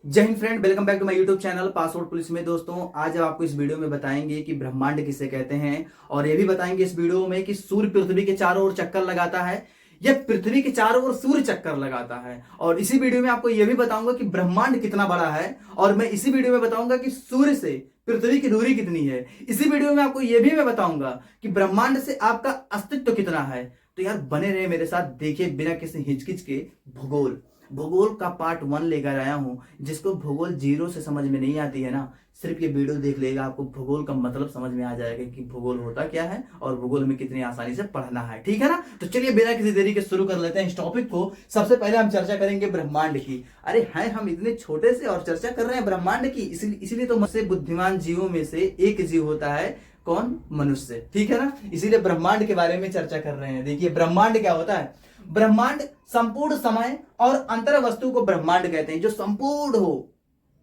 जय हिंद friend, welcome back to my YouTube channel password police में। दोस्तों, आज हम आपको इस वीडियो में बताएंगे कि ब्रह्मांड किसे कहते हैं और ये भी बताएंगे इस वीडियो में कि सूर्य पृथ्वी के चारों ओर चक्कर लगाता है या पृथ्वी के चारों ओर सूर्य चक्कर लगाता है। और इसी वीडियो में आपको यह भी बताऊंगा कि ब्रह्मांड कितना बड़ा है और मैं इसी वीडियो में बताऊंगा कि सूर्य से पृथ्वी की दूरी कितनी है। इसी वीडियो में आपको यह भी मैं बताऊंगा कि ब्रह्मांड से आपका अस्तित्व कितना है। तो यार बने रहे मेरे साथ, देखिए बिना किसी हिचकिच के। भूगोल भूगोल का पार्ट 1 लेकर आया हूं। जिसको भूगोल जीरो से समझ में नहीं आती है ना, सिर्फ ये वीडियो देख लेगा, आपको भूगोल का मतलब समझ में आ जाएगा कि भूगोल होता क्या है और भूगोल में कितनी आसानी से पढ़ना है। ठीक है ना? तो चलिए बिना किसी देरी के शुरू कर लेते हैं इस टॉपिक को। सबसे पहले हम चर्चा करेंगे ब्रह्मांड की। अरे हैं हम इतने छोटे से और चर्चा कर रहे हैं ब्रह्मांड की, इसीलिए तो मुझसे बुद्धिमान जीवों में से एक जीव होता है। कौन? मनुष्य। ठीक है ना? इसीलिए ब्रह्मांड के बारे में चर्चा कर रहे हैं। देखिए ब्रह्मांड क्या होता है। ब्रह्मांड संपूर्ण समय और अंतर वस्तु को ब्रह्मांड कहते हैं। जो संपूर्ण हो,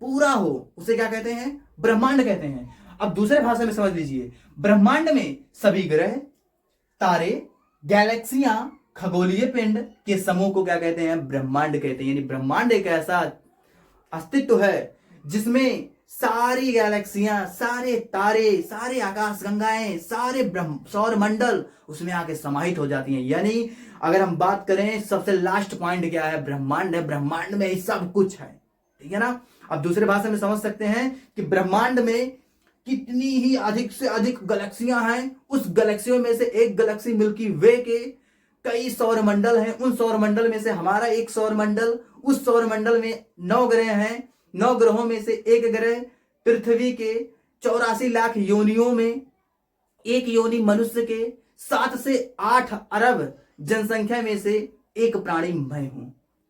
पूरा हो, उसे क्या कहते हैं? ब्रह्मांड कहते हैं। अब दूसरे भाषा में समझ लीजिए, ब्रह्मांड में सभी ग्रह, तारे, गैलेक्सियां, खगोलीय पिंड के समूह को क्या कहते हैं? ब्रह्मांड कहते हैं। यानी ब्रह्मांड एक ऐसा अस्तित्व है जिसमें सारी गैलेक्सियां, सारे तारे, सारे आकाश गंगाएं, सारे सौर मंडल उसमें आके समाहित हो जाती हैं। यानी अगर हम बात करें सबसे लास्ट पॉइंट क्या है? ब्रह्मांड है। ब्रह्मांड में ही सब कुछ है। ठीक है ना? अब दूसरे भाषा में समझ सकते हैं कि ब्रह्मांड में कितनी ही अधिक से अधिक गैलेक्सियां हैं। उस गैलेक्सियों में से एक गैलेक्सी मिल्की वे के कई सौर मंडल हैं। उन सौर मंडल में से हमारा एक सौर मंडल, उस सौर मंडल में 9 ग्रह हैं। 9 ग्रहों में से एक ग्रह पृथ्वी के 84 लाख योनियों में एक योनि मनुष्य के 7 से 8 अरब जनसंख्या में से एक प्राणी मैं हूं।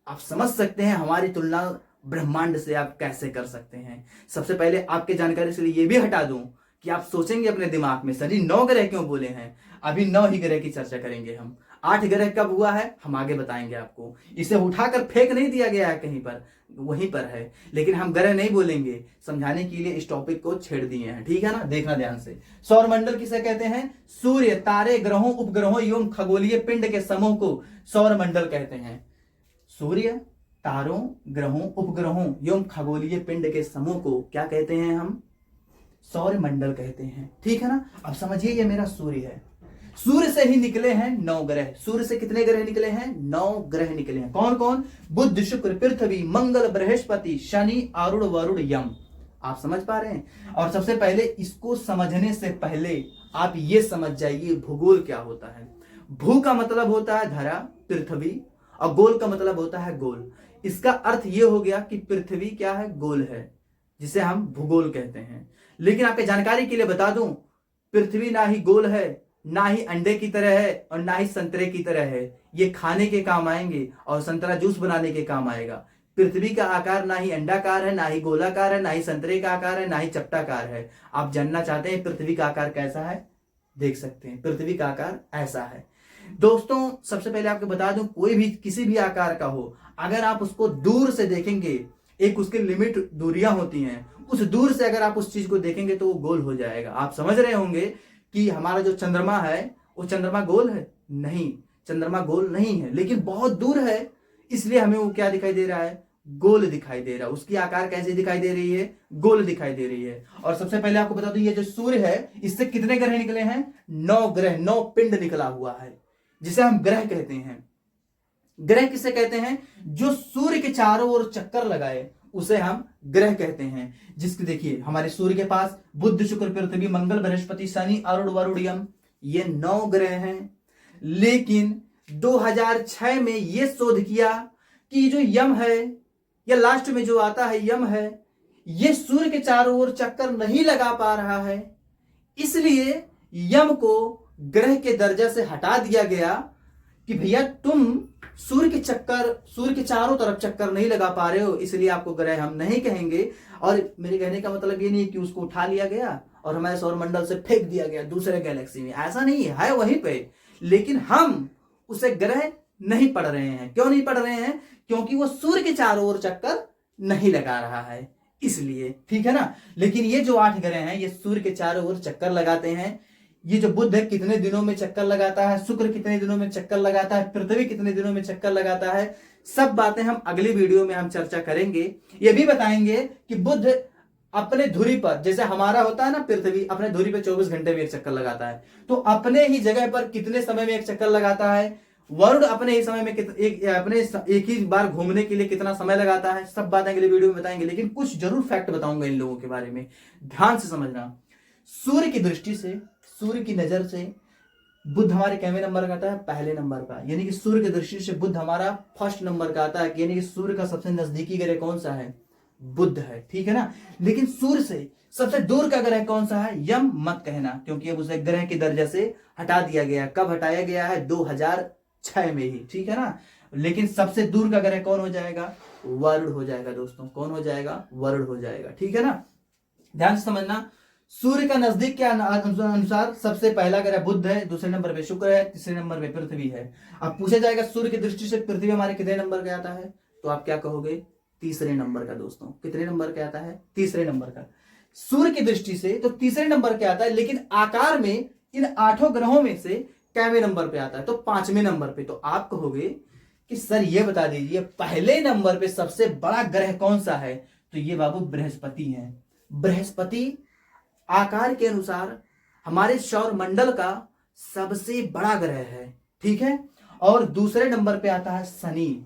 आप समझ सकते हैं हमारी तुलना ब्रह्मांड से आप कैसे कर सकते हैं। सबसे पहले आपके जानकारी से ये भी हटा दूं कि आप सोचेंगे अपने दिमाग में, सर जी 9 ग्रह क्यों बोले हैं? अभी 9 ही ग्रह की चर्चा करेंगे हम। 8 ग्रह कब हुआ है हम आगे बताएंगे आपको। इसे उठाकर फेंक नहीं दिया गया है कहीं पर, वहीं पर है। लेकिन हम ग्रह नहीं बोलेंगे, समझाने के लिए इस टॉपिक को छेड़ दिए हैं। ठीक है ना? देखना ध्यान से। सौर मंडल किसे कहते हैं? सूर्य, तारे, ग्रहों, उपग्रहों एवं खगोलीय पिंड के समूह को सौर मंडल कहते हैं। सूर्य, तारों, ग्रहों, उपग्रहों एवं खगोलीय पिंड के समूह को क्या कहते हैं हम? सौर मंडल कहते हैं। ठीक है ना? अब समझिए ये मेरा सूर्य है। सूर्य से ही निकले हैं 9 ग्रह। सूर्य से कितने ग्रह निकले हैं? 9 ग्रह निकले हैं। कौन कौन? बुध, शुक्र, पृथ्वी, मंगल, बृहस्पति, शनि, अरुण, वरुण, यम। आप समझ पा रहे हैं? और सबसे पहले इसको समझने से पहले आप ये समझ जाइए भूगोल क्या होता है। भू का मतलब होता है धरा, पृथ्वी, और गोल का मतलब होता है गोल। इसका अर्थ यह हो गया कि पृथ्वी क्या है? गोल है, जिसे हम भूगोल कहते हैं। लेकिन आपके जानकारी के लिए बता दूं, पृथ्वी ना ही गोल है, ना ही अंडे की तरह है और ना ही संतरे की तरह है। ये खाने के काम आएंगे और संतरा जूस बनाने के काम आएगा। पृथ्वी का आकार ना ही अंडाकार है, ना ही गोलाकार है, ना ही संतरे का आकार है, ना ही चपटाकार है। आप जानना चाहते हैं पृथ्वी का आकार कैसा है? देख सकते हैं, पृथ्वी का आकार ऐसा है। दोस्तों सबसे पहले आपको बता दूं, कोई भी किसी भी आकार का हो, अगर आप उसको दूर से देखेंगे, एक उसकी लिमिट दूरियां होती हैं, उस दूर से अगर आप उस चीज को देखेंगे तो वो गोल हो जाएगा। आप समझ रहे होंगे कि हमारा जो चंद्रमा है वो चंद्रमा गोल है? नहीं, चंद्रमा गोल नहीं है, लेकिन बहुत दूर है, इसलिए हमें वो क्या दिखाई दे रहा है? गोल दिखाई दे रहा है। उसकी आकार कैसे दिखाई दे रही है? गोल दिखाई दे रही है। और सबसे पहले आपको बता दूं, ये जो सूर्य है इससे कितने ग्रह निकले हैं? 9 ग्रह, 9 पिंड निकला हुआ है, जिसे हम ग्रह कहते हैं। ग्रह किसे कहते हैं? जो सूर्य के चारों ओर चक्कर लगाए उसे हम ग्रह कहते हैं। जिसके देखिए हमारे सूर्य के पास बुध, शुक्र, पृथ्वी, मंगल, बृहस्पति, शनि, अरुण, वरुण, यम, ये 9 ग्रह हैं। लेकिन 2006 में यह शोध किया कि जो यम है, या लास्ट में जो आता है यम है, यह सूर्य के चारों ओर चक्कर नहीं लगा पा रहा है। इसलिए यम को ग्रह के दर्जा से हटा दिया गया कि भैया तुम सूर्य के चारों तरफ चक्कर नहीं लगा पा रहे हो, इसलिए आपको ग्रह हम नहीं कहेंगे। और मेरे कहने का मतलब ये नहीं है कि उसको उठा लिया गया और हमारे सौर मंडल से फेंक दिया गया दूसरे गैलेक्सी में, ऐसा नहीं है वहीं पे। लेकिन हम उसे ग्रह नहीं पढ़ रहे हैं। क्यों नहीं पढ़ रहे हैं? क्योंकि वो सूर्य के चारों ओर चक्कर नहीं लगा रहा है, इसलिए। ठीक है ना? लेकिन ये जो 8 ग्रह हैं ये सूर्य के चारों ओर चक्कर लगाते हैं। ये जो बुध है कितने दिनों में चक्कर लगाता है, शुक्र कितने दिनों में चक्कर लगाता है, पृथ्वी कितने दिनों में चक्कर लगाता है, सब बातें हम अगली वीडियो में हम चर्चा करेंगे। ये भी बताएंगे कि बुध अपने धुरी पर, जैसे हमारा होता है ना पृथ्वी अपने धुरी पर 24 घंटे में एक चक्कर लगाता है, तो अपने ही जगह पर कितने समय में एक चक्कर लगाता है, वरुण अपने ही समय में एक ही बार घूमने के लिए कितना समय लगाता है, सब बातें अगले वीडियो में बताएंगे। लेकिन कुछ जरूर फैक्ट बताऊंगा इन लोगों के बारे में, ध्यान से समझना। सूर्य की दृष्टि से, सूर्य की नजर से बुध हमारे कैवे नंबर का आता है, पहले नंबर का, यानी कि सूर्य की दृष्टि से बुध हमारा फर्स्ट नंबर का आता है, यानी कि सूर्य का सबसे नजदीकी ग्रह कौन सा है, बुध है, ठीक है ना। लेकिन सूर्य से सबसे दूर का ग्रह कौन सा है, यम मत कहना, क्योंकि अब उसे ग्रह के दर्जे से हटा दिया गया। कब हटाया गया है, 2006 में ही, ठीक है ना। लेकिन सबसे दूर का ग्रह कौन हो जाएगा, वरुण हो जाएगा दोस्तों, कौन हो जाएगा, वरुण हो जाएगा, ठीक है ना। ध्यान से समझना, सूर्य का नजदीक के अनुसार सबसे पहला ग्रह बुध है, दूसरे नंबर पे शुक्र है, तीसरे नंबर पे पृथ्वी है। अब पूछा जाएगा सूर्य की दृष्टि से पृथ्वी हमारे कितने नंबर का आता है, तो आप क्या कहोगे, तीसरे नंबर का दोस्तों। कितने नंबर का आता है, तीसरे नंबर का। सूर्य की दृष्टि से तो तीसरे नंबर के आता है, लेकिन आकार में इन 8 ग्रहों में से कैवे नंबर पे आता है, तो 5वें नंबर पे। तो आप कहोगे कि सर ये बता दीजिए पहले नंबर पे सबसे बड़ा ग्रह कौन सा है, तो ये बाबू बृहस्पति है। बृहस्पति आकार के अनुसार हमारे सौर मंडल का सबसे बड़ा ग्रह है, ठीक है। और दूसरे नंबर पे आता है शनि,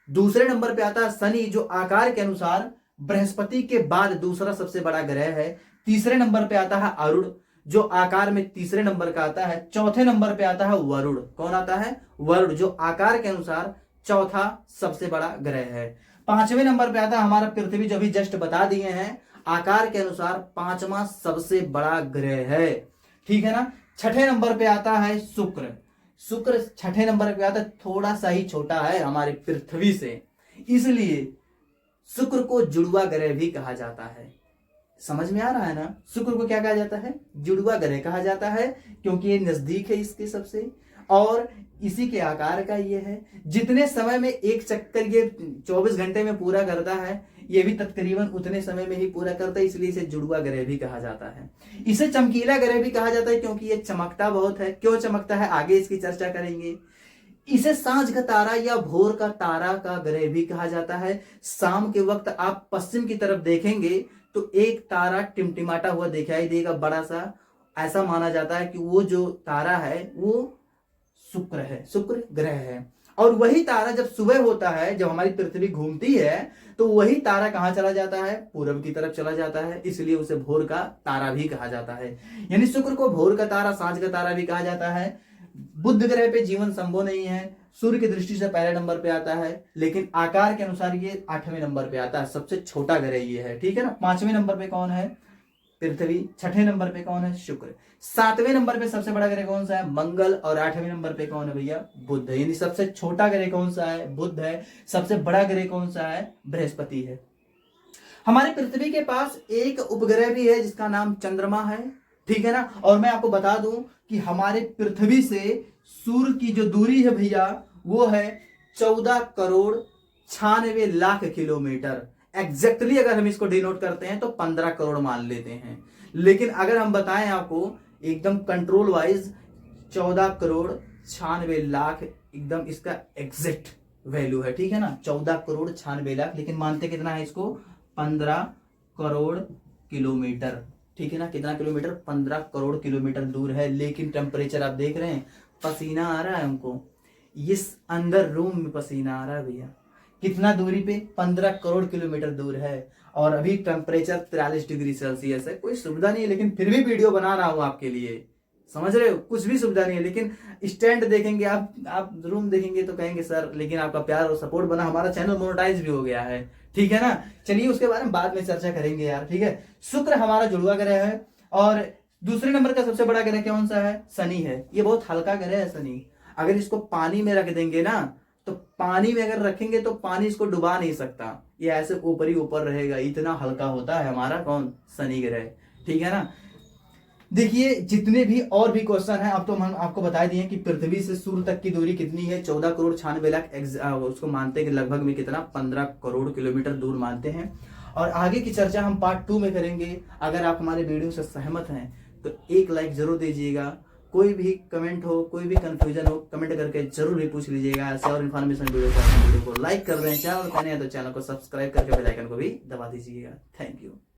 दूसरे नंबर पे आता है शनि, जो आकार के अनुसार बृहस्पति के बाद दूसरा सबसे बड़ा ग्रह है। तीसरे नंबर पे आता है अरुण, जो आकार में तीसरे नंबर का आता है। चौथे नंबर पे आता है वरुण, कौन आता है, वरुण, जो आकार के अनुसार चौथा सबसे बड़ा ग्रह है। 5वें नंबर पे आता है हमारा पृथ्वी, जो अभी जस्ट बता दिए हैं, आकार के अनुसार 5वां सबसे बड़ा ग्रह है, ठीक है ना। 6ठे नंबर पे आता है शुक्र, शुक्र 6ठे नंबर पे आता है, थोड़ा सा ही छोटा है हमारी पृथ्वी से, इसलिए शुक्र को जुड़वा ग्रह भी कहा जाता है। समझ में आ रहा है ना, शुक्र को क्या कहा जाता है, जुड़वा ग्रह कहा जाता है, क्योंकि ये नजदीक है इसके सबसे, और इसी के आकार का ये है। जितने समय में एक चक्कर ये 24 घंटे में पूरा करता है, ये भी तकरीबन उतने समय में ही पूरा करता है, इसलिए इसे जुड़वा ग्रह भी कहा जाता है। इसे चमकीला ग्रह भी कहा जाता है, क्योंकि ये चमकता बहुत है। क्यों चमकता है, आगे इसकी चर्चा करेंगे। इसे सांझ का तारा या भोर का तारा का ग्रह भी कहा जाता है। शाम के वक्त आप पश्चिम की तरफ देखेंगे तो एक तारा टिमटिमाता हुआ दिखाई देगा, बड़ा सा। ऐसा माना जाता है कि वो जो तारा है वो शुक्र है, शुक्र ग्रह है। और वही तारा जब सुबह होता है, जब हमारी पृथ्वी घूमती है, तो वही तारा कहां चला जाता है, पूरब की तरफ चला जाता है, इसलिए उसे भोर का तारा भी कहा जाता है। यानी शुक्र को भोर का तारा, सांझ का तारा भी कहा जाता है। बुध ग्रह पे जीवन संभव नहीं है। सूर्य की दृष्टि से पहले नंबर पे आता है, लेकिन आकार के अनुसार ये 8वें नंबर पे आता है, सबसे छोटा ग्रह ये है, ठीक है ना। 5वें नंबर पे कौन है, पृथ्वी। 6ठे नंबर पे कौन है, शुक्र। 7वें नंबर पे सबसे बड़ा ग्रह कौन सा है, मंगल। और 8वें नंबर पे कौन है भैया, बुध है। यानी सबसे छोटा ग्रह कौन सा है, बुध है। सबसे बड़ा ग्रह कौन सा है, बृहस्पति है। हमारी पृथ्वी के पास एक उपग्रह भी है जिसका नाम चंद्रमा है, ठीक है ना। और मैं आपको बता दूं कि हमारे पृथ्वी से सूर्य की जो दूरी है भैया, वो है 14,96,00,000 किलोमीटर। एग्जैक्टली अगर हम इसको डिनोट करते हैं तो 15 करोड़ मान लेते हैं, लेकिन अगर हम बताएं आपको एकदम कंट्रोल वाइज 14,96,00,000 एकदम इसका एग्जैक्ट वैल्यू है, ठीक है ना। 14,96,00,000, लेकिन मानते कितना है इसको, 15 करोड़ किलोमीटर, ठीक है ना। कितना किलोमीटर, 15 करोड़ किलोमीटर दूर है। लेकिन टेम्परेचर आप देख रहे हैं, पसीना आ रहा है हमको, इस अंदर रूम में पसीना आ रहा है भैया। कितना दूरी पे, 15 करोड़ किलोमीटर दूर है। और अभी टेम्परेचर 43 डिग्री सेल्सियस है। कोई सुविधा नहीं है, लेकिन फिर भी वीडियो बना रहा हूं आपके लिए, समझ रहे हो। कुछ भी सुविधा नहीं है, लेकिन स्टैंड देखेंगे आप रूम देखेंगे तो कहेंगे सर, लेकिन आपका प्यार और सपोर्ट बना, हमारा चैनल मोनेटाइज भी हो गया है, ठीक है ना। चलिए उसके बारे में बाद में चर्चा करेंगे यार, ठीक है। शुक्र हमारा जुड़वा ग्रह है। और दूसरे नंबर का सबसे बड़ा ग्रह कौन सा है, शनि है। ये बहुत हल्का ग्रह है शनि। अगर इसको पानी में रख देंगे ना, तो पानी में अगर रखेंगे तो पानी इसको डुबा नहीं सकता, ये ऐसे ऊपर ही ऊपर रहेगा, इतना हल्का होता है हमारा कौन, शनि ग्रह, ठीक है ना। देखिए जितने भी और भी क्वेश्चन है, अब तो हम आपको बता दिए कि पृथ्वी से सूर्य तक की दूरी कितनी है, 14,96,00,000, उसको मानते हैं कि लगभग में कितना, 15 करोड़ किलोमीटर दूर मानते हैं। और आगे की चर्चा हम पार्ट 2 में करेंगे। अगर आप हमारे वीडियो से सहमत हैं तो एक लाइक जरूर दीजिएगा। कोई भी कमेंट हो, कोई भी कंफ्यूजन हो, कमेंट करके जरूर भी पूछ लीजिएगा। ऐसे और इन्फॉर्मेशन वीडियो को लाइक कर दें, चैनल पर नए हैं तो चैनल को सब्सक्राइब करके बेल आइकन को भी दबा दीजिएगा। Thank you.